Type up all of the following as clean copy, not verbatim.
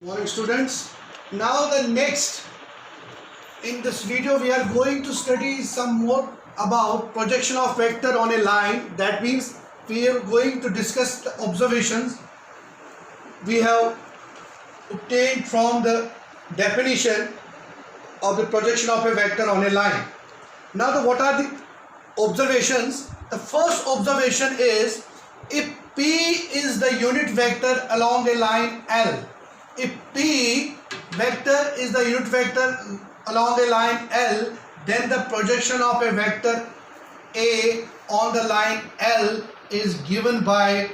Morning students. Now the next in this video we are going to study some more about projection of vector on a line. That means we are going to discuss the observations we have obtained from the definition of the projection of a vector on a line. Now what are the observations? The first observation is if P is the unit vector along a line L. If P vector is the unit vector along a line L, then the projection of a vector A on the line L is given by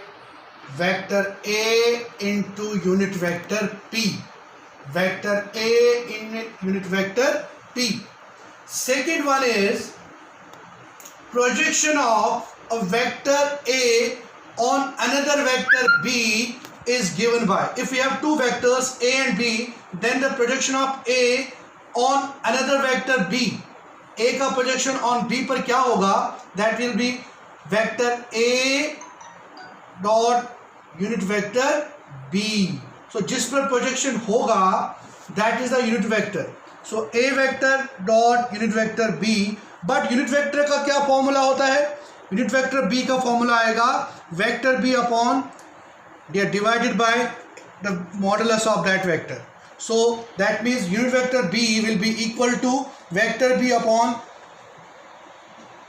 vector A into unit vector P. Vector A in unit vector P. Second one is projection of a vector A on another vector B is given by, if we have two vectors A and B, then the projection of A on another vector B, A का projection on B पर क्या होगा? That will be vector A dot unit vector B. So जिस पर projection होगा that is the unit vector. So A vector dot unit vector B. But unit vector का क्या formula होता है? Unit vector B का फॉर्मूला आएगा vector B upon, they are divided by the modulus of that vector. So that means unit vector B will be equal to vector B upon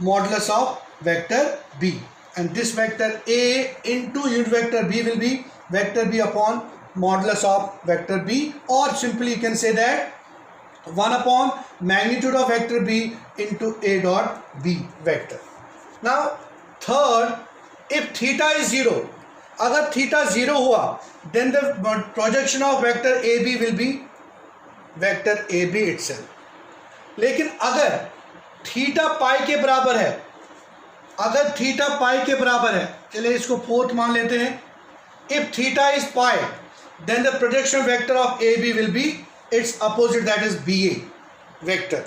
modulus of vector B, and this vector A into unit vector B will be vector B upon modulus of vector B, or simply you can say that 1 upon magnitude of vector B into A dot B vector. Now third, if theta is 0, अगर theta 0 हुआ then the projection of vector AB will be vector AB itself. लेकिन अगर theta pi के बराबर है, अगर theta pi के बराबर है, चलिए इसको फोर्थ मान लेते हैं. If theta is pi, then the projection vector of AB will be its opposite, that is BA vector.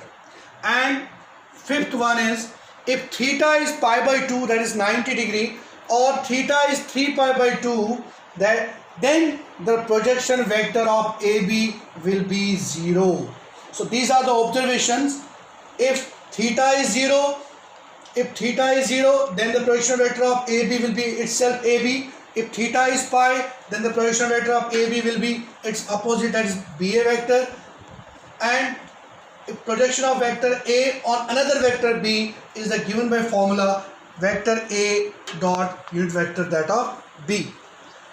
And fifth one is if theta is pi by 2, that is 90 degree, or theta is 3 pi by 2, that then the projection vector of AB will be 0. So these are the observations. If theta is 0, then the projection vector of AB will be itself AB. If theta is pi, then the projection vector of AB will be its opposite, that is BA vector. And if projection of vector A on another vector B is the given by formula vector A dot unit vector that of B.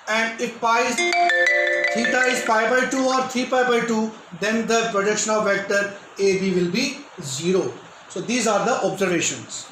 And if theta is pi by 2 or 3 pi by 2, then the projection of vector AB will be 0. So these are the observations.